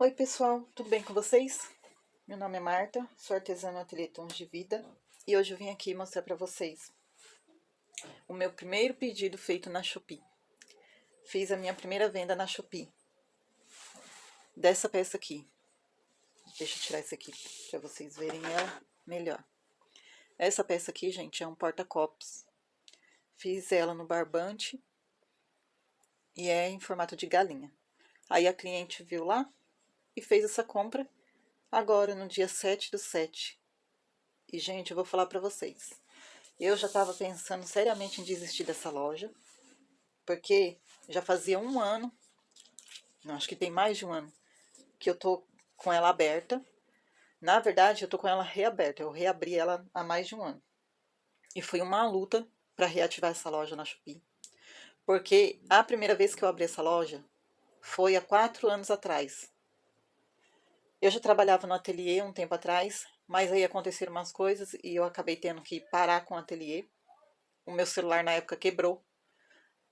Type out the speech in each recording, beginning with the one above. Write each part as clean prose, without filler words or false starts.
Oi pessoal, tudo bem com vocês? Meu nome é Marta, sou artesã no Ateliê Tons de Vida e hoje eu vim aqui mostrar para vocês o meu primeiro pedido feito na Shopee. Fiz a minha primeira venda na Shopee dessa peça aqui. Deixa eu tirar isso aqui para vocês verem ela melhor. Essa peça aqui, gente, é um porta-copos. Fiz ela no barbante e é em formato de galinha. Aí a cliente viu lá e fez essa compra agora no dia 7/7. E, gente, eu vou falar pra vocês. Eu já tava pensando seriamente em desistir dessa loja, porque já fazia um ano, não, acho que tem mais de um ano, que eu tô com ela aberta. Na verdade, eu tô com ela reaberta, eu reabri ela há mais de um ano. E foi uma luta para reativar essa loja na Shopee. Porque a primeira vez que eu abri essa loja foi há 4 anos atrás. Eu já trabalhava no ateliê um tempo atrás, mas aí aconteceram umas coisas e eu acabei tendo que parar com o ateliê. O meu celular na época quebrou.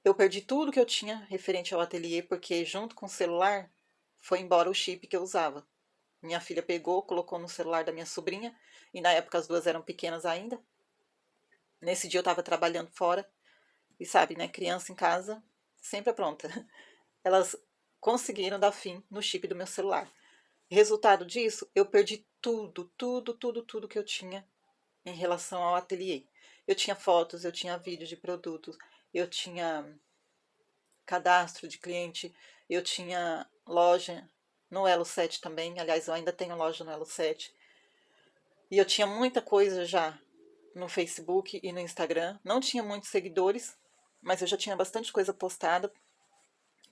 Eu perdi tudo que eu tinha referente ao ateliê, porque junto com o celular foi embora o chip que eu usava. Minha filha pegou, colocou no celular da minha sobrinha, e na época as duas eram pequenas ainda. Nesse dia eu estava trabalhando fora, e sabe, né, criança em casa, sempre pronta. Elas conseguiram dar fim no chip do meu celular. Resultado disso, eu perdi tudo que eu tinha em relação ao ateliê. Eu tinha fotos, eu tinha vídeos de produtos, eu tinha cadastro de cliente, eu tinha loja no Elo7 também, aliás, eu ainda tenho loja no Elo7. E eu tinha muita coisa já no Facebook e no Instagram. Não tinha muitos seguidores, mas eu já tinha bastante coisa postada,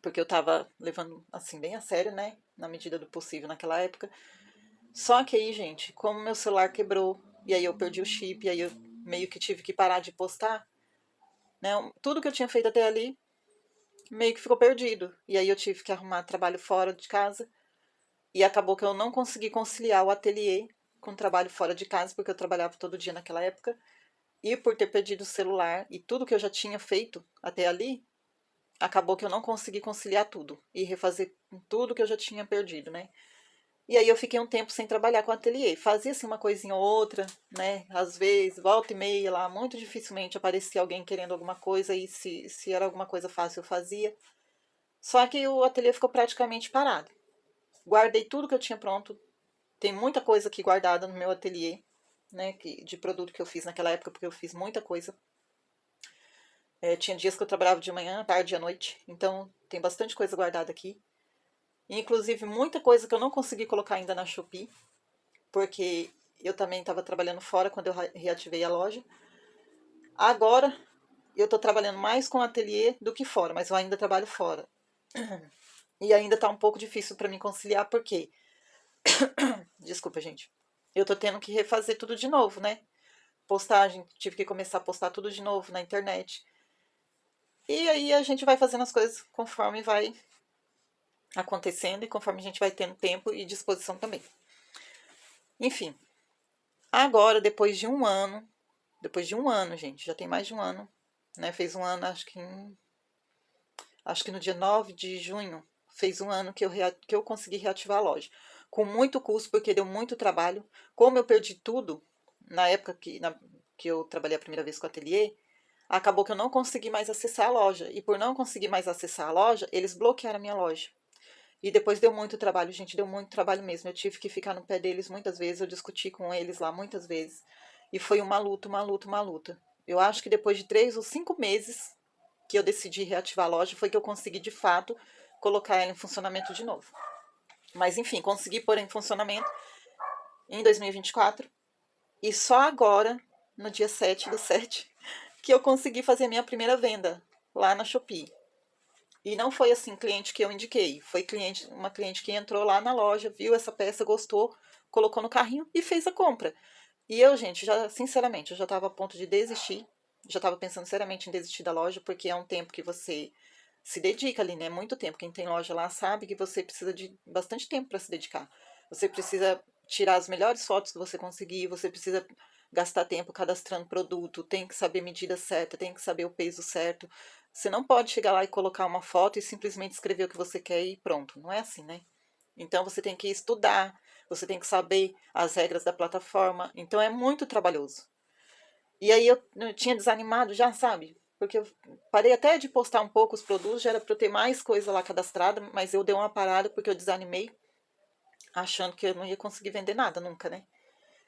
porque eu tava levando assim bem a sério, né? Na medida do possível naquela época. Só que aí, gente, como meu celular quebrou, e aí eu perdi o chip, e aí eu meio que tive que parar de postar, né? Tudo que eu tinha feito até ali meio que ficou perdido. E aí eu tive que arrumar trabalho fora de casa. E acabou que eu não consegui conciliar o ateliê com o trabalho fora de casa, porque eu trabalhava todo dia naquela época. E por ter perdido o celular e tudo que eu já tinha feito até ali, acabou que eu não consegui conciliar tudo e refazer tudo que eu já tinha perdido, né? E aí eu fiquei um tempo sem trabalhar com o ateliê. Fazia assim uma coisinha ou outra, né? Às vezes, volta e meia lá, muito dificilmente aparecia alguém querendo alguma coisa e se era alguma coisa fácil eu fazia. Só que o ateliê ficou praticamente parado. Guardei tudo que eu tinha pronto. Tem muita coisa aqui guardada no meu ateliê, né? De produto que eu fiz naquela época, porque eu fiz muita coisa. Tinha dias que eu trabalhava de manhã, tarde e à noite. Então tem bastante coisa guardada aqui. Inclusive muita coisa que eu não consegui colocar ainda na Shopee, porque eu também estava trabalhando fora quando eu reativei a loja. Agora eu estou trabalhando mais com o ateliê do que fora, mas eu ainda trabalho fora. E ainda está um pouco difícil para mim conciliar, porque desculpa, gente. Eu tô tendo que refazer tudo de novo, né? Postagem, tive que começar a postar tudo de novo na internet. E aí a gente vai fazendo as coisas conforme vai acontecendo e conforme a gente vai tendo tempo e disposição também. Enfim, agora depois de um ano, gente, já tem mais de um ano, né? Fez um ano, acho que no dia 9 de junho, fez um ano que eu consegui reativar a loja. Com muito custo, porque deu muito trabalho. Como eu perdi tudo, na época que eu trabalhei a primeira vez com o ateliê, acabou que eu não consegui mais acessar a loja. E por não conseguir mais acessar a loja, eles bloquearam a minha loja. E depois deu muito trabalho, gente, deu muito trabalho mesmo. Eu tive que ficar no pé deles muitas vezes, eu discuti com eles lá muitas vezes. E foi uma luta, uma luta, uma luta. Eu acho que depois de 3 ou 5 meses que eu decidi reativar a loja, foi que eu consegui, de fato, colocar ela em funcionamento de novo. Mas, enfim, consegui pôr em funcionamento em 2024. E só agora, no dia 7/7, que eu consegui fazer a minha primeira venda lá na Shopee. E não foi assim cliente que eu indiquei, foi uma cliente que entrou lá na loja, viu essa peça, gostou, colocou no carrinho e fez a compra. E eu, gente, já sinceramente, eu já estava a ponto de desistir, já estava pensando seriamente em desistir da loja, porque é um tempo que você se dedica ali, né? Muito tempo. Quem tem loja lá sabe que você precisa de bastante tempo para se dedicar. Você precisa tirar as melhores fotos que você conseguir, você precisa gastar tempo cadastrando produto, tem que saber a medida certa, tem que saber o peso certo. Você não pode chegar lá e colocar uma foto e simplesmente escrever o que você quer e pronto. Não é assim, né? Então você tem que estudar, você tem que saber as regras da plataforma. Então é muito trabalhoso. E aí eu tinha desanimado já, sabe? Porque eu parei até de postar um pouco os produtos, já era para eu ter mais coisa lá cadastrada, mas eu dei uma parada porque eu desanimei, achando que eu não ia conseguir vender nada nunca, né?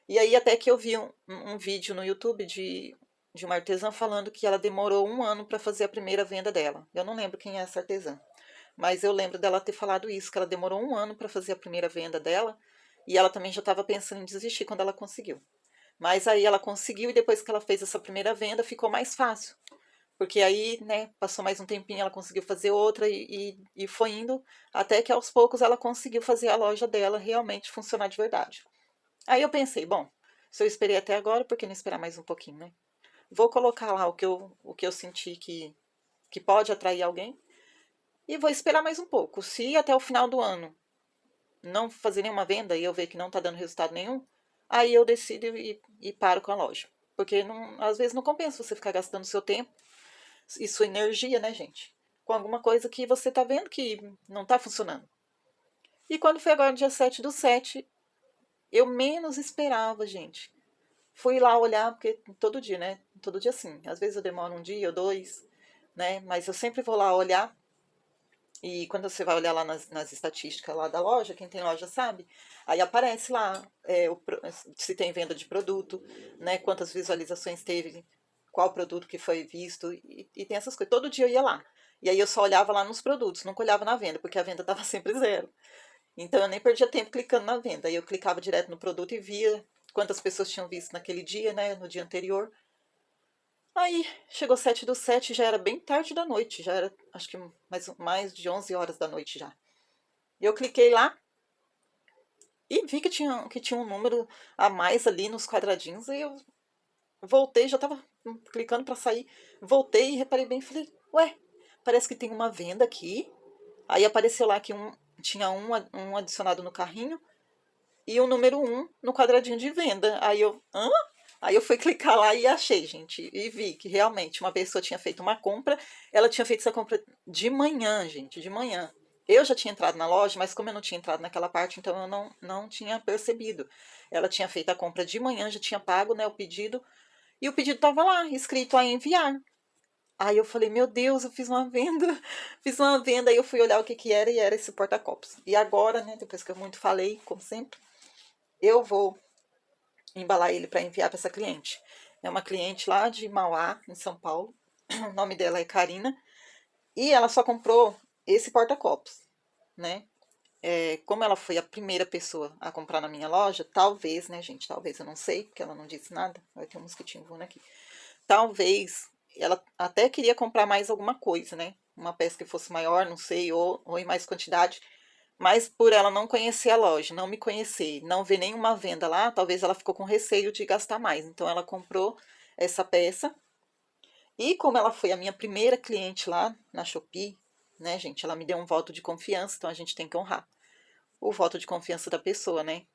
E aí até que eu vi um vídeo no YouTube de uma artesã falando que ela demorou 1 ano para fazer a primeira venda dela. Eu não lembro quem é essa artesã, mas eu lembro dela ter falado isso, que ela demorou 1 ano para fazer a primeira venda dela, e ela também já estava pensando em desistir quando ela conseguiu. Mas aí ela conseguiu e depois que ela fez essa primeira venda ficou mais fácil. Porque aí, né, passou mais um tempinho, ela conseguiu fazer outra e foi indo até que aos poucos ela conseguiu fazer a loja dela realmente funcionar de verdade. Aí eu pensei, bom, se eu esperei até agora, por que não esperar mais um pouquinho, né? Vou colocar lá o que eu senti que pode atrair alguém e vou esperar mais um pouco. Se até o final do ano não fazer nenhuma venda e eu ver que não está dando resultado nenhum, aí eu decido e paro com a loja. Porque não, às vezes não compensa você ficar gastando seu tempo e sua energia, né, gente? Com alguma coisa que você tá vendo que não tá funcionando. E quando foi agora no dia 7/7, eu menos esperava, gente. Fui lá olhar, porque todo dia, né? Todo dia sim. Às vezes eu demoro um dia ou dois, né? Mas eu sempre vou lá olhar. E quando você vai olhar lá nas estatísticas lá da loja, quem tem loja sabe, aí aparece lá se tem venda de produto, né? Quantas visualizações teve, qual produto que foi visto, e tem essas coisas. Todo dia eu ia lá. E aí eu só olhava lá nos produtos, nunca olhava na venda, porque a venda estava sempre zero. Então eu nem perdia tempo clicando na venda. Aí eu clicava direto no produto e via quantas pessoas tinham visto naquele dia, né? No dia anterior. Aí chegou 7/7, já era bem tarde da noite, já era acho que mais de 11 horas da noite já. Eu cliquei lá e vi que tinha um número a mais ali nos quadradinhos, e eu voltei, já tava clicando para sair, voltei e reparei bem, falei, ué, parece que tem uma venda aqui. Aí apareceu lá que tinha um adicionado no carrinho e o número 1 no quadradinho de venda. Aí eu, hã? Aí eu fui clicar lá e achei, gente, e vi que realmente uma pessoa tinha feito uma compra, ela tinha feito essa compra de manhã, gente, de manhã. Eu já tinha entrado na loja, mas como eu não tinha entrado naquela parte, então eu não tinha percebido. Ela tinha feito a compra de manhã, já tinha pago, né, o pedido, e o pedido estava lá, escrito a enviar. Aí eu falei, meu Deus, eu fiz uma venda, fiz uma venda, aí eu fui olhar o que que era, e era esse porta-copos. E agora, né, depois que eu muito falei, como sempre, eu vou embalar ele para enviar para essa cliente. É uma cliente lá de Mauá, em São Paulo. O nome dela é Karina. E ela só comprou esse porta-copos, né? Como ela foi a primeira pessoa a comprar na minha loja, talvez, né, gente? Talvez, eu não sei, porque ela não disse nada. Vai ter um mosquitinho voando aqui. Talvez ela até queria comprar mais alguma coisa, né? Uma peça que fosse maior, não sei, ou em mais quantidade. Mas por ela não conhecer a loja, não me conhecer, não ver nenhuma venda lá, talvez ela ficou com receio de gastar mais. Então ela comprou essa peça. E como ela foi a minha primeira cliente lá na Shopee, né, gente, ela me deu um voto de confiança, então a gente tem que honrar o voto de confiança da pessoa, né,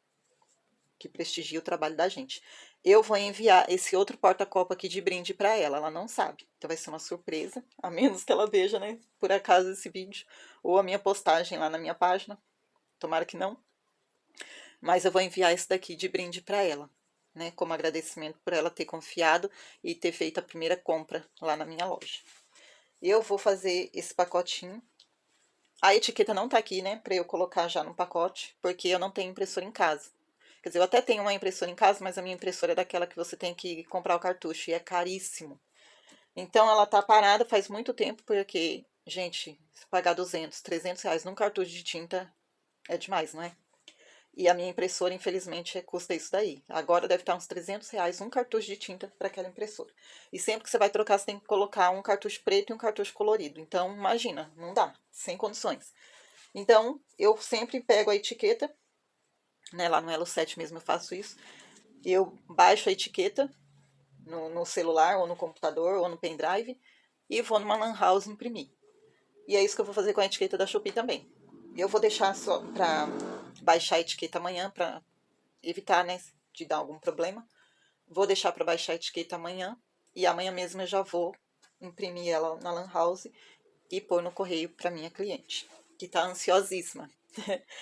que prestigia o trabalho da gente. Eu vou enviar esse outro porta-copo aqui de brinde para ela, ela não sabe. Então vai ser uma surpresa, a menos que ela veja, né, por acaso esse vídeo ou a minha postagem lá na minha página. Tomara que não. Mas eu vou enviar esse daqui de brinde para ela, né? Como agradecimento por ela ter confiado e ter feito a primeira compra lá na minha loja. Eu vou fazer esse pacotinho. A etiqueta não tá aqui, né? Para eu colocar já no pacote, porque eu não tenho impressora em casa. Quer dizer, eu até tenho uma impressora em casa, mas a minha impressora é daquela que você tem que comprar o cartucho e é caríssimo. Então ela tá parada faz muito tempo, porque, gente, se pagar 200, 300 reais num cartucho de tinta é demais, não é? E a minha impressora, infelizmente, custa isso daí. Agora deve estar uns 300 reais um cartucho de tinta para aquela impressora. E sempre que você vai trocar, você tem que colocar um cartucho preto e um cartucho colorido. Então, imagina, não dá, sem condições. Então, eu sempre pego a etiqueta, né, lá no Elo7 mesmo eu faço isso. Eu baixo a etiqueta no celular, ou no computador, ou no pendrive, e vou numa lan house imprimir. E é isso que eu vou fazer com a etiqueta da Shopee também. Eu vou deixar só para baixar a etiqueta amanhã, para evitar, né, de dar algum problema. Vou deixar para baixar a etiqueta amanhã, e amanhã mesmo eu já vou imprimir ela na lan house e pôr no correio para minha cliente, que está ansiosíssima.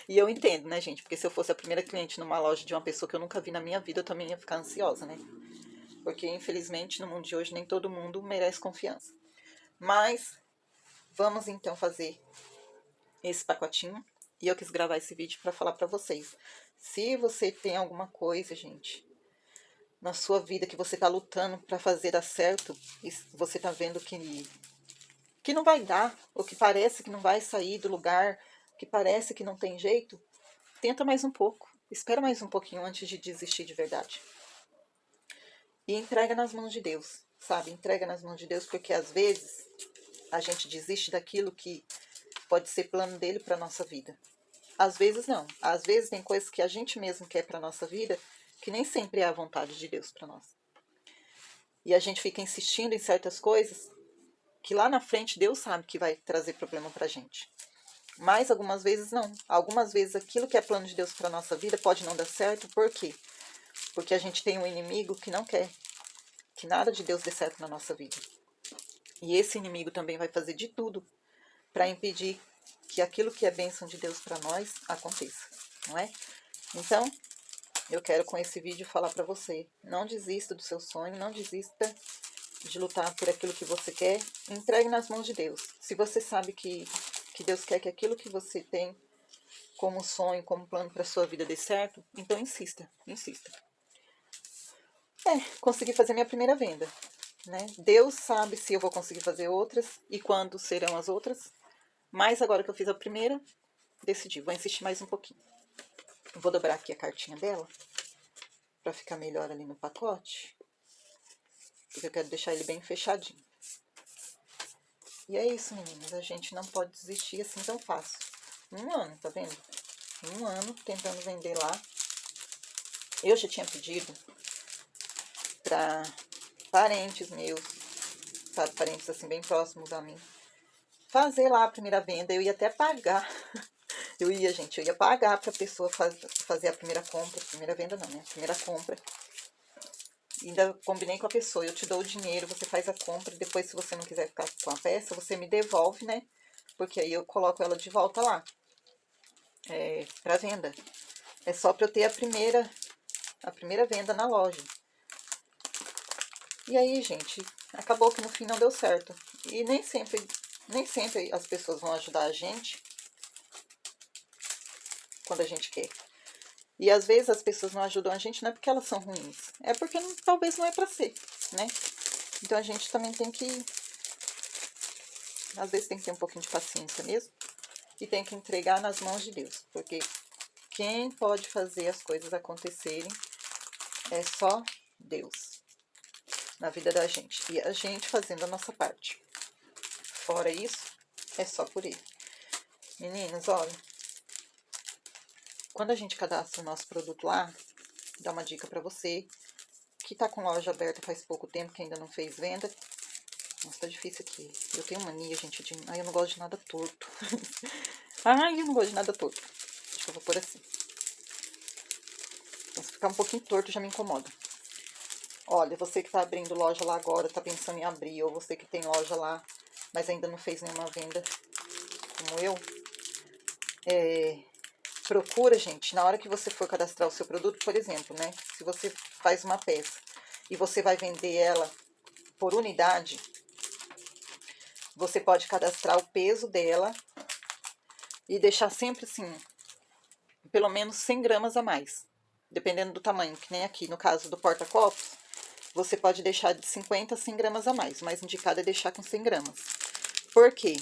E eu entendo, né, gente? Porque se eu fosse a primeira cliente numa loja de uma pessoa que eu nunca vi na minha vida, eu também ia ficar ansiosa, né? Porque, infelizmente, no mundo de hoje, nem todo mundo merece confiança. Mas, vamos então fazer esse pacotinho. E eu quis gravar esse vídeo para falar para vocês. Se você tem alguma coisa, gente, na sua vida que você tá lutando para fazer dar certo, e você tá vendo que não vai dar, ou que parece que não vai sair do lugar, que parece que não tem jeito, tenta mais um pouco. Espera mais um pouquinho antes de desistir de verdade. E entrega nas mãos de Deus, sabe? Entrega nas mãos de Deus, porque às vezes a gente desiste daquilo que pode ser plano dele para nossa vida. Às vezes não. Às vezes tem coisas que a gente mesmo quer para nossa vida que nem sempre é a vontade de Deus para nós. E a gente fica insistindo em certas coisas que lá na frente Deus sabe que vai trazer problema pra gente. Mas algumas vezes não. Algumas vezes aquilo que é plano de Deus para nossa vida pode não dar certo. Por quê? Porque a gente tem um inimigo que não quer que nada de Deus dê certo na nossa vida. E esse inimigo também vai fazer de tudo para impedir que aquilo que é bênção de Deus para nós aconteça, não é? Então, eu quero com esse vídeo falar para você, não desista do seu sonho, não desista de lutar por aquilo que você quer, entregue nas mãos de Deus. Se você sabe que Deus quer que aquilo que você tem como sonho, como plano para sua vida dê certo, então insista, insista. Consegui fazer minha primeira venda, né? Deus sabe se eu vou conseguir fazer outras e quando serão as outras, mas agora que eu fiz a primeira, decidi, vou insistir mais um pouquinho. Vou dobrar aqui a cartinha dela, para ficar melhor ali no pacote, porque eu quero deixar ele bem fechadinho. E é isso, meninas, a gente não pode desistir assim tão fácil. 1 ano, tá vendo? 1 ano tentando vender lá. Eu já tinha pedido para parentes meus, sabe, parentes assim bem próximos a mim, fazer lá a primeira venda. Eu ia até pagar. Eu ia pagar para a pessoa fazer a primeira compra. Primeira venda não, né? A primeira compra. E ainda combinei com a pessoa, eu te dou o dinheiro, você faz a compra, depois se você não quiser ficar com a peça, você me devolve, né? Porque aí eu coloco ela de volta lá, para venda. É só para eu ter a primeira venda na loja. E aí, gente, acabou que no fim não deu certo. E nem sempre as pessoas vão ajudar a gente quando a gente quer. E às vezes as pessoas não ajudam a gente não é porque elas são ruins, é porque talvez não é para ser, né? Então a gente também tem que, às vezes tem que ter um pouquinho de paciência mesmo, e tem que entregar nas mãos de Deus, porque quem pode fazer as coisas acontecerem é só Deus na vida da gente, e a gente fazendo a nossa parte. Fora isso, é só por Ele. Meninas, olha, quando a gente cadastra o nosso produto lá, dá uma dica para você que tá com loja aberta faz pouco tempo, que ainda não fez venda. Nossa, tá difícil aqui. Eu tenho mania, gente, de... Ai, eu não gosto de nada torto. Ai, eu não gosto de nada torto. Acho que eu vou pôr assim. Então, se ficar um pouquinho torto, já me incomoda. Olha, você que tá abrindo loja lá agora, tá pensando em abrir, ou você que tem loja lá, mas ainda não fez nenhuma venda, como eu, procura, gente, na hora que você for cadastrar o seu produto, por exemplo, né? Se você faz uma peça e você vai vender ela por unidade, você pode cadastrar o peso dela e deixar sempre assim, pelo menos 100 gramas a mais, dependendo do tamanho, que nem aqui no caso do porta-copos, você pode deixar de 50 a 100 gramas a mais, o mais indicado é deixar com 100 gramas. Por quê?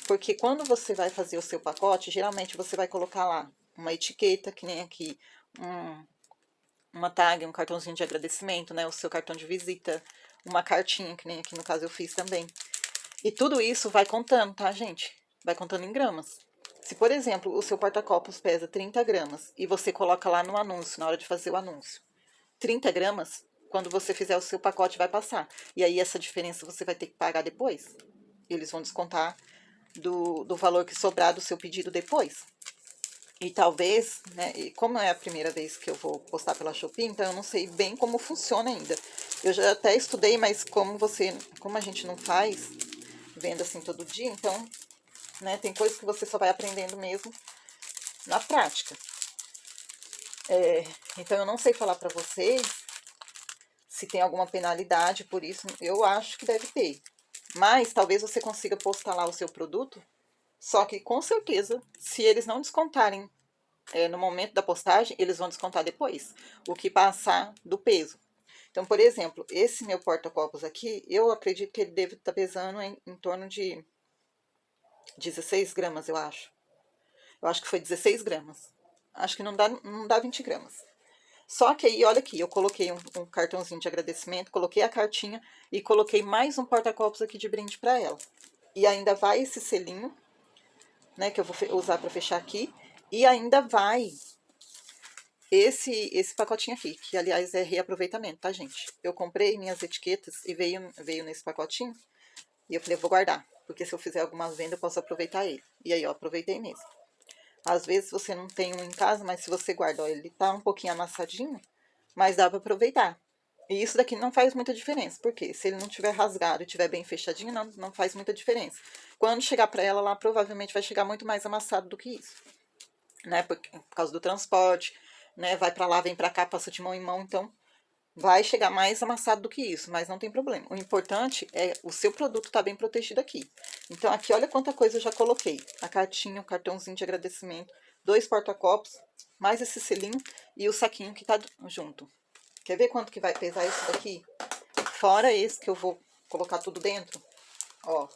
Porque quando você vai fazer o seu pacote, geralmente você vai colocar lá uma etiqueta, que nem aqui, uma tag, um cartãozinho de agradecimento, né? O seu cartão de visita, uma cartinha, que nem aqui no caso eu fiz também. E tudo isso vai contando, tá, gente? Vai contando em gramas. Se, por exemplo, o seu porta-copos pesa 30 gramas e você coloca lá no anúncio, na hora de fazer o anúncio, 30 gramas, quando você fizer o seu pacote vai passar. E aí essa diferença você vai ter que pagar depois. Eles vão descontar do valor que sobrar do seu pedido depois. E talvez, né, e como é a primeira vez que eu vou postar pela Shopee, então eu não sei bem como funciona ainda. Eu já até estudei, mas como a gente não faz venda assim todo dia, então, né, tem coisas que você só vai aprendendo mesmo na prática. Então, eu não sei falar para vocês se tem alguma penalidade por isso. Eu acho que deve ter. Mas, talvez você consiga postar lá o seu produto. Só que, com certeza, se eles não descontarem no momento da postagem, eles vão descontar depois. O que passar do peso. Então, por exemplo, esse meu porta-copos aqui, eu acredito que ele deve estar pesando em torno de 16 gramas, eu acho. Eu acho que foi 16 gramas. Acho que não dá 20 gramas. Só que aí, olha aqui, eu coloquei um cartãozinho de agradecimento, coloquei a cartinha e coloquei mais um porta-copos aqui de brinde para ela. E ainda vai esse selinho, né, que eu vou usar para fechar aqui. E ainda vai esse pacotinho aqui, que aliás é reaproveitamento, tá, gente? Eu comprei minhas etiquetas e veio nesse pacotinho. E eu falei, eu vou guardar, porque se eu fizer alguma venda eu posso aproveitar ele. E aí, ó, aproveitei mesmo. Às vezes você não tem um em casa, mas se você guarda, ó, ele tá um pouquinho amassadinho, mas dá para aproveitar. E isso daqui não faz muita diferença, porque se ele não tiver rasgado e tiver bem fechadinho, não faz muita diferença. Quando chegar para ela lá, provavelmente vai chegar muito mais amassado do que isso, né? Por causa do transporte, né? Vai para lá, vem para cá, passa de mão em mão, então vai chegar mais amassado do que isso, mas não tem problema. O importante é o seu produto estar bem protegido aqui. Então, aqui, olha quanta coisa eu já coloquei. A cartinha, o cartãozinho de agradecimento, 2 porta-copos, mais esse selinho e o saquinho que tá junto. Quer ver quanto que vai pesar isso daqui? Fora esse que eu vou colocar tudo dentro. Ó.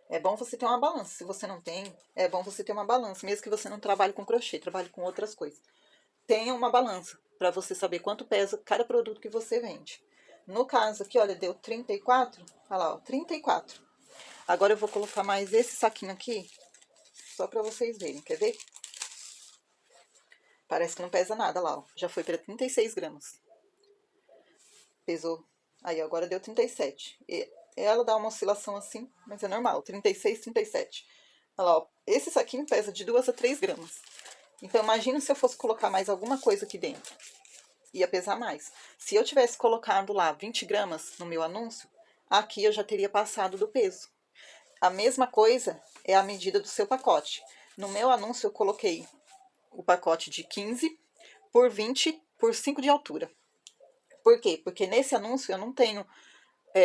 É bom você ter uma balança. Se você não tem, é bom você ter uma balança. Mesmo que você não trabalhe com crochê, trabalhe com outras coisas. Tenha uma balança para você saber quanto pesa cada produto que você vende. No caso aqui, olha, deu 34. Olha lá, ó, 34. Agora eu vou colocar mais esse saquinho aqui, só para vocês verem. Quer ver? Parece que não pesa nada lá, ó. Já foi para 36 gramas. Pesou. Aí, agora deu 37. E ela dá uma oscilação assim, mas é normal. 36, 37. Olha lá, ó. Esse saquinho pesa de 2 a 3 gramas. Então, imagina se eu fosse colocar mais alguma coisa aqui dentro. Ia pesar mais. Se eu tivesse colocado lá 20 gramas no meu anúncio, aqui eu já teria passado do peso. A mesma coisa é a medida do seu pacote. No meu anúncio eu coloquei o pacote de 15 por 20 por 5 de altura. Por quê? Porque nesse anúncio eu não tenho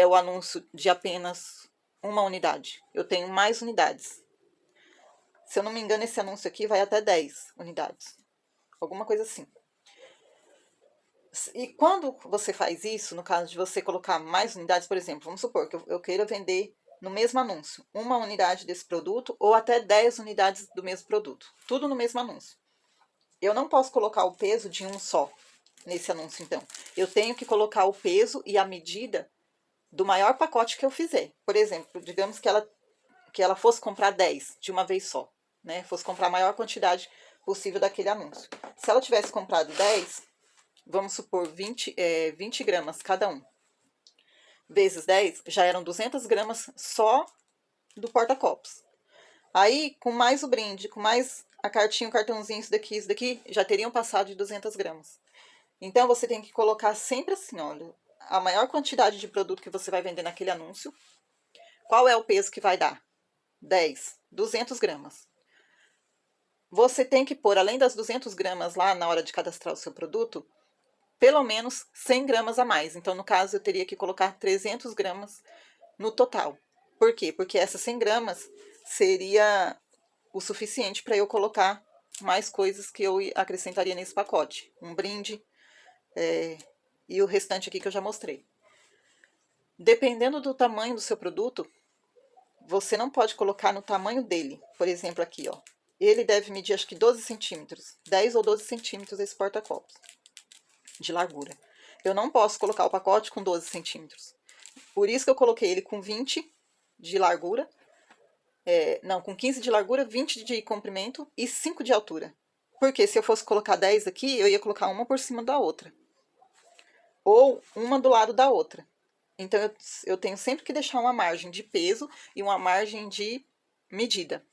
o anúncio de apenas uma unidade. Eu tenho mais unidades. Se eu não me engano, esse anúncio aqui vai até 10 unidades. Alguma coisa assim. E quando você faz isso, no caso de você colocar mais unidades, por exemplo, vamos supor que eu queira vender no mesmo anúncio uma unidade desse produto ou até 10 unidades do mesmo produto. Tudo no mesmo anúncio. Eu não posso colocar o peso de um só nesse anúncio, então. Eu tenho que colocar o peso e a medida do maior pacote que eu fizer. Por exemplo, digamos que ela fosse comprar 10 de uma vez só, né? Fosse comprar a maior quantidade possível daquele anúncio. Se ela tivesse comprado 10, vamos supor 20 gramas cada um, vezes 10, já eram 200 gramas só do porta-copos. Aí, com mais o brinde, com mais a cartinha, o cartãozinho, isso daqui, já teriam passado de 200 gramas. Então, você tem que colocar sempre assim, olha, a maior quantidade de produto que você vai vender naquele anúncio. Qual é o peso que vai dar? 10, 200 gramas. Você tem que pôr, além das 200 gramas lá na hora de cadastrar o seu produto, pelo menos 100 gramas a mais. Então, no caso, eu teria que colocar 300 gramas no total. Por quê? Porque essas 100 gramas seria o suficiente para eu colocar mais coisas que eu acrescentaria nesse pacote. Um brinde e o restante aqui que eu já mostrei. Dependendo do tamanho do seu produto, você não pode colocar no tamanho dele. Por exemplo, aqui, ó. Ele deve medir acho que 12 centímetros. 10 ou 12 centímetros esse porta-copos de largura. Eu não posso colocar o pacote com 12 centímetros. Por isso que eu coloquei ele com 20 de largura. Não, com 15 de largura, 20 de comprimento e 5 de altura. Porque se eu fosse colocar 10 aqui, eu ia colocar uma por cima da outra. Ou uma do lado da outra. Então, eu tenho sempre que deixar uma margem de peso e uma margem de medida.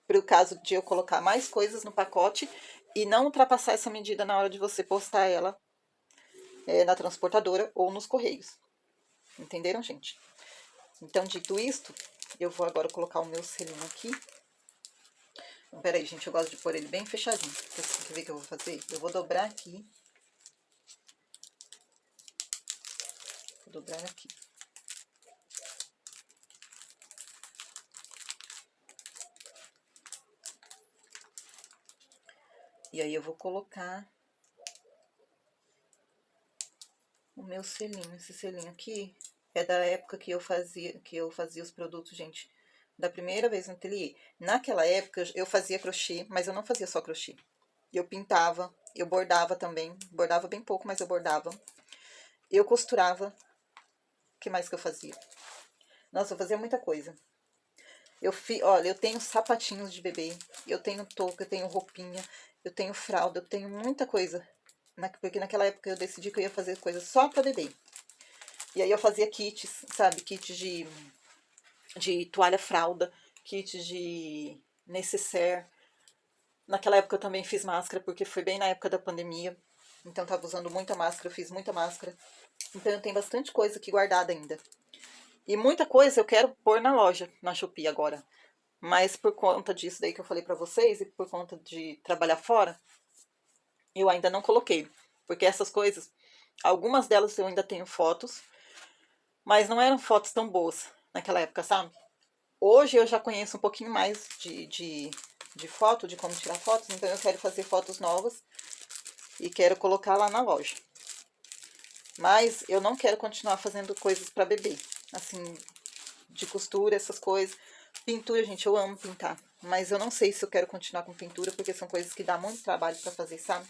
Para o caso de eu colocar mais coisas no pacote e não ultrapassar essa medida na hora de você postar ela na transportadora ou nos correios. Entenderam, gente? Então, dito isto, eu vou agora colocar o meu selinho aqui. Pera aí, gente, eu gosto de pôr ele bem fechadinho. Quer ver o que eu vou fazer? Eu vou dobrar aqui. Vou dobrar aqui. E aí eu vou colocar o meu selinho. Esse selinho aqui é da época que eu fazia os produtos, gente, da primeira vez no ateliê. Naquela época eu fazia crochê, mas eu não fazia só crochê. Eu pintava, eu bordava também, bordava bem pouco, mas eu bordava. Eu costurava. O que mais que eu fazia? Nossa, eu fazia muita coisa. Olha, eu tenho sapatinhos de bebê, eu tenho touca, eu tenho roupinha, eu tenho fralda, eu tenho muita coisa. Porque naquela época eu decidi que eu ia fazer coisas só pra bebê. E aí eu fazia kits, sabe? Kits de toalha fralda, kits de necessaire. Naquela época eu também fiz máscara, porque foi bem na época da pandemia. Então eu tava usando muita máscara, eu fiz muita máscara. Então eu tenho bastante coisa aqui guardada ainda. E muita coisa eu quero pôr na loja, na Shopee agora. Mas por conta disso daí que eu falei pra vocês, e por conta de trabalhar fora, eu ainda não coloquei. Porque essas coisas, algumas delas eu ainda tenho fotos, mas não eram fotos tão boas naquela época, sabe? Hoje eu já conheço um pouquinho mais de foto, de como tirar fotos, então eu quero fazer fotos novas e quero colocar lá na loja. Mas eu não quero continuar fazendo coisas para bebê, assim, de costura, essas coisas. Pintura, gente, eu amo pintar, mas eu não sei se eu quero continuar com pintura, porque são coisas que dá muito trabalho para fazer, sabe?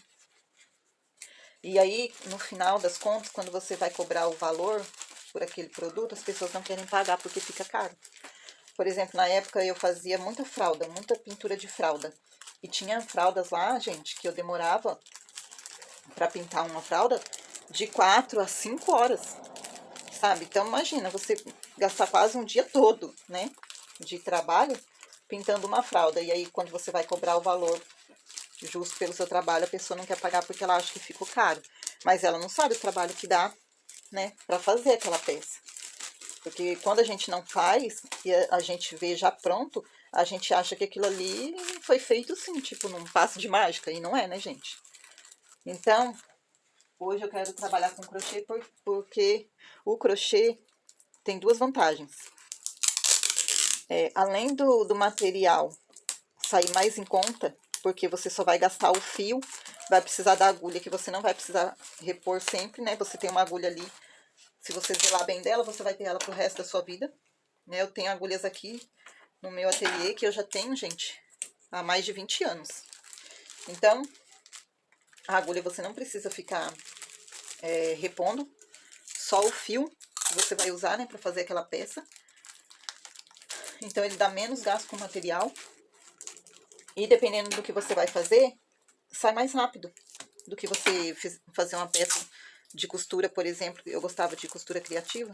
E aí, no final das contas, quando você vai cobrar o valor por aquele produto, as pessoas não querem pagar porque fica caro. Por exemplo, na época eu fazia muita fralda, muita pintura de fralda. E tinha fraldas lá, gente, que eu demorava para pintar uma fralda de 4 a 5 horas, sabe? Então imagina, você gastar quase um dia todo, né, de trabalho pintando uma fralda. E aí quando você vai cobrar o valor justo pelo seu trabalho, a pessoa não quer pagar porque ela acha que ficou caro. Mas ela não sabe o trabalho que dá, né, para fazer aquela peça. Porque quando a gente não faz e a gente vê já pronto, a gente acha que aquilo ali foi feito assim, tipo num passe de mágica. E não é, né, gente? Então, hoje eu quero trabalhar com crochê porque o crochê tem duas vantagens. Além do material sair mais em conta, porque você só vai gastar o fio, vai precisar da agulha, que você não vai precisar repor sempre, né? Você tem uma agulha ali, se você zelar bem dela, você vai ter ela pro resto da sua vida. Né? Eu tenho agulhas aqui no meu ateliê que eu já tenho, gente, há mais de 20 anos. Então, a agulha você não precisa ficar repondo, só o fio que você vai usar, né, para fazer aquela peça. Então, ele dá menos gasto com material. E dependendo do que você vai fazer, sai mais rápido do que você fazer uma peça de costura, por exemplo. Eu gostava de costura criativa.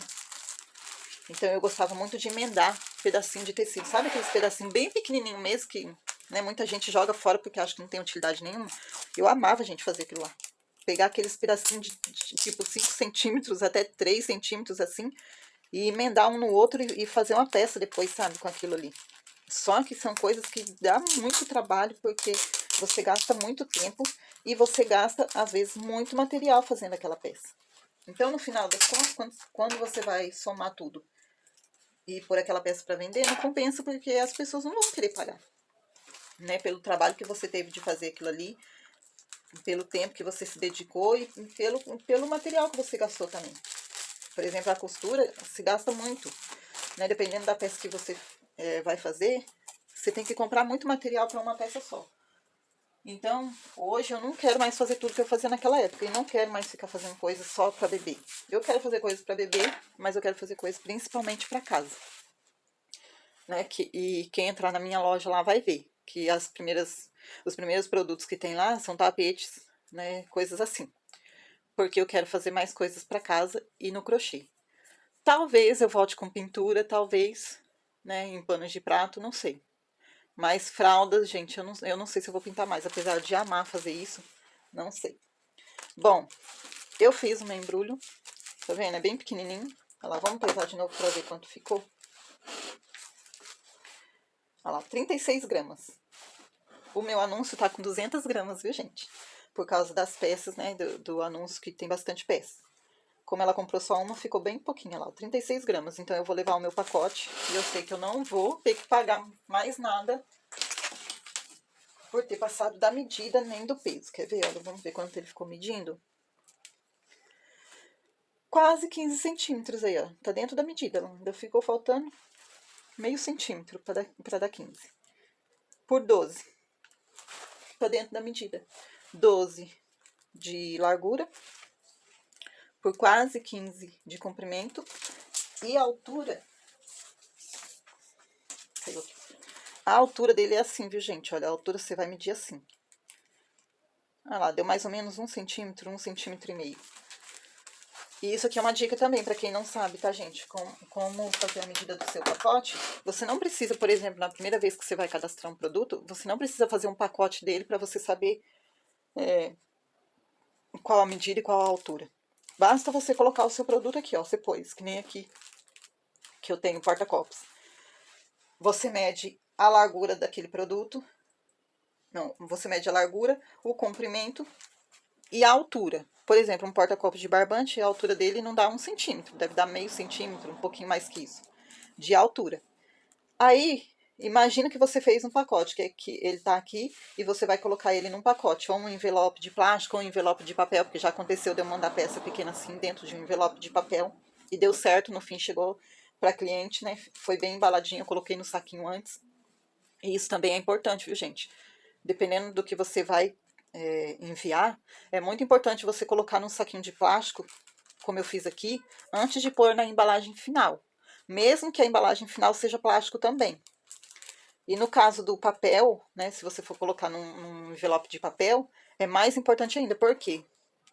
Então, eu gostava muito de emendar pedacinho de tecido. Sabe aqueles pedacinhos bem pequenininho mesmo que, né, muita gente joga fora porque acha que não tem utilidade nenhuma? Eu amava, gente, fazer aquilo lá. Pegar aqueles pedacinhos de tipo 5 centímetros até 3 centímetros assim e emendar um no outro e fazer uma peça depois, sabe, com aquilo ali. Só que são coisas que dá muito trabalho porque você gasta muito tempo e você gasta, às vezes, muito material fazendo aquela peça. Então, no final das contas, quando você vai somar tudo e pôr aquela peça para vender, não compensa porque as pessoas não vão querer pagar, né? Pelo trabalho que você teve de fazer aquilo ali, pelo tempo que você se dedicou e pelo material que você gastou também. Por exemplo, a costura se gasta muito, né? Dependendo da peça que você vai fazer, você tem que comprar muito material para uma peça só. Então, hoje eu não quero mais fazer tudo que eu fazia naquela época. E não quero mais ficar fazendo coisas só para bebê. Eu quero fazer coisas para bebê, mas eu quero fazer coisas principalmente para casa. Né? E quem entrar na minha loja lá vai ver que os primeiros produtos que tem lá são tapetes, né? Coisas assim. Porque eu quero fazer mais coisas para casa e no crochê. Talvez eu volte com pintura, talvez, né? Em panos de prato, não sei. Mas fraldas, gente, eu não sei se eu vou pintar mais. Apesar de amar fazer isso, não sei. Bom, eu fiz o meu embrulho. Tá vendo? É bem pequenininho. Olha lá, vamos pesar de novo pra ver quanto ficou. Olha lá, 36 gramas. O meu anúncio tá com 200 gramas, viu, gente? Por causa das peças, né, do anúncio que tem bastante peça. Como ela comprou só uma, ficou bem pouquinha lá, 36 gramas. Então eu vou levar o meu pacote e eu sei que eu não vou ter que pagar mais nada por ter passado da medida nem do peso. Quer ver? Olha, vamos ver quanto ele ficou medindo. Quase 15 centímetros aí, ó. Tá dentro da medida. Ainda ficou faltando meio centímetro para dar 15. Por 12. Tá dentro da medida. 12 de largura. Por quase 15 de comprimento. E a altura... A altura dele é assim, viu, gente? Olha, a altura você vai medir assim. Olha lá, deu mais ou menos 1 centímetro, 1,5 cm. E isso aqui é uma dica também para quem não sabe, tá, gente? Como fazer a medida do seu pacote. Você não precisa, por exemplo, na primeira vez que você vai cadastrar um produto, você não precisa fazer um pacote dele para você saber qual a medida e qual a altura. Basta você colocar o seu produto aqui, ó. Você pôs, que nem aqui, que eu tenho porta-copos. Você mede a largura daquele produto. Não, você mede a largura, o comprimento e a altura. Por exemplo, um porta-copos de barbante, a altura dele não dá 1 centímetro, deve dar meio centímetro, um pouquinho mais que isso, de altura. Aí, imagina que você fez um pacote, que ele tá aqui, e você vai colocar ele num pacote, ou um envelope de plástico, ou um envelope de papel, porque já aconteceu de eu mandar peça pequena assim, dentro de um envelope de papel, e deu certo, no fim chegou para cliente, né, foi bem embaladinho, eu coloquei no saquinho antes. E isso também é importante, viu, gente? Dependendo do que você vai enviar, é muito importante você colocar num saquinho de plástico, como eu fiz aqui, antes de pôr na embalagem final. Mesmo que a embalagem final seja plástico também. E no caso do papel, né, se você for colocar num envelope de papel, é mais importante ainda. Por quê?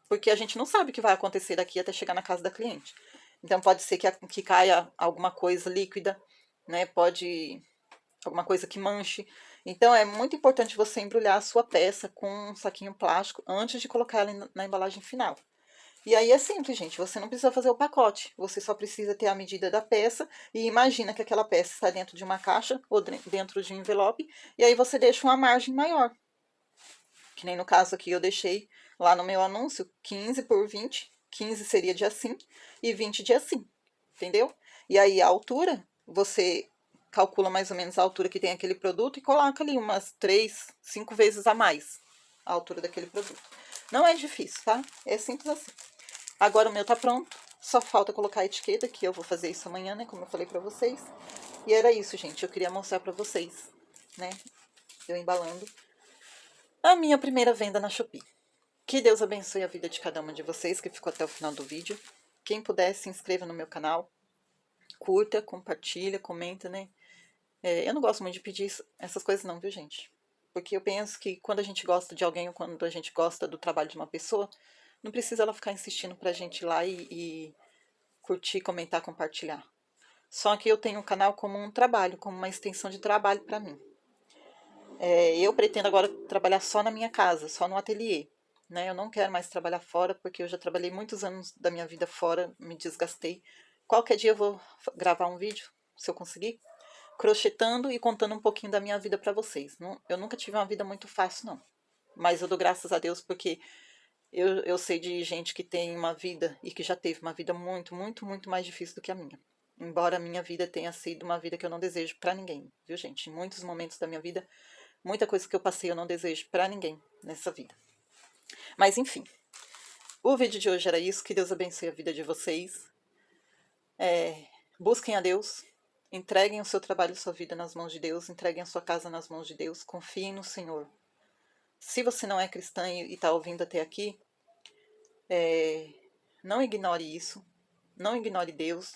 Porque a gente não sabe o que vai acontecer daqui até chegar na casa da cliente. Então pode ser que caia alguma coisa líquida, né? Pode alguma coisa que manche. Então é muito importante você embrulhar a sua peça com um saquinho plástico antes de colocar ela na embalagem final. E aí é simples, gente, você não precisa fazer o pacote, você só precisa ter a medida da peça e imagina que aquela peça está dentro de uma caixa ou dentro de um envelope e aí você deixa uma margem maior. Que nem no caso aqui eu deixei lá no meu anúncio 15 por 20, 15 seria de assim e 20 de assim, entendeu? E aí a altura, você calcula mais ou menos a altura que tem aquele produto e coloca ali umas 3, 5 vezes a mais a altura daquele produto. Não é difícil, tá? É simples assim. Agora o meu tá pronto, só falta colocar a etiqueta, que eu vou fazer isso amanhã, né, como eu falei pra vocês. E era isso, gente, eu queria mostrar pra vocês, né, eu embalando a minha primeira venda na Shopee. Que Deus abençoe a vida de cada uma de vocês que ficou até o final do vídeo. Quem puder, se inscreva no meu canal, curta, compartilha, comenta, né. Eu não gosto muito de pedir essas coisas não, viu, gente? Porque eu penso que quando a gente gosta de alguém ou quando a gente gosta do trabalho de uma pessoa, não precisa ela ficar insistindo pra gente ir lá e curtir, comentar, compartilhar. Só que eu tenho o canal como um trabalho, como uma extensão de trabalho para mim. Eu pretendo agora trabalhar só na minha casa, só no ateliê. Né? Eu não quero mais trabalhar fora, porque eu já trabalhei muitos anos da minha vida fora, me desgastei. Qualquer dia eu vou gravar um vídeo, se eu conseguir, crochetando e contando um pouquinho da minha vida para vocês. Eu nunca tive uma vida muito fácil, não. Mas eu dou graças a Deus porque eu sei de gente que tem uma vida e que já teve uma vida muito, muito, muito mais difícil do que a minha. Embora a minha vida tenha sido uma vida que eu não desejo para ninguém, viu, gente? Em muitos momentos da minha vida, muita coisa que eu passei eu não desejo para ninguém nessa vida. Mas enfim, o vídeo de hoje era isso. Que Deus abençoe a vida de vocês. Busquem a Deus. Entreguem o seu trabalho e sua vida nas mãos de Deus. Entreguem a sua casa nas mãos de Deus. Confiem no Senhor. Se você não é cristã e está ouvindo até aqui, não ignore isso. Não ignore Deus.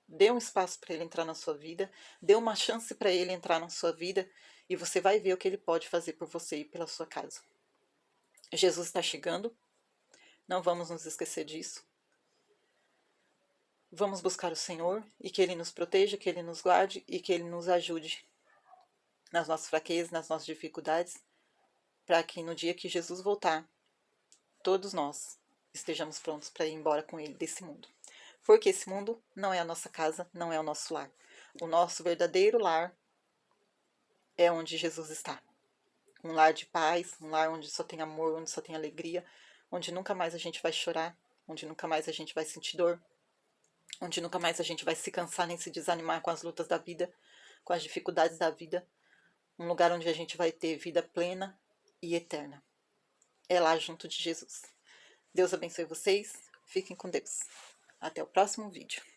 Dê um espaço para ele entrar na sua vida. Dê uma chance para ele entrar na sua vida. E você vai ver o que ele pode fazer por você e pela sua casa. Jesus está chegando. Não vamos nos esquecer disso. Vamos buscar o Senhor e que Ele nos proteja, que Ele nos guarde e que Ele nos ajude nas nossas fraquezas, nas nossas dificuldades, para que no dia que Jesus voltar, todos nós estejamos prontos para ir embora com Ele desse mundo. Porque esse mundo não é a nossa casa, não é o nosso lar. O nosso verdadeiro lar é onde Jesus está. um lar de paz, um lar onde só tem amor, onde só tem alegria, onde nunca mais a gente vai chorar, onde nunca mais a gente vai sentir dor, onde nunca mais a gente vai se cansar nem se desanimar com as lutas da vida, com as dificuldades da vida. Um lugar onde a gente vai ter vida plena e eterna. É lá junto de Jesus. Deus abençoe vocês. Fiquem com Deus. Até o próximo vídeo.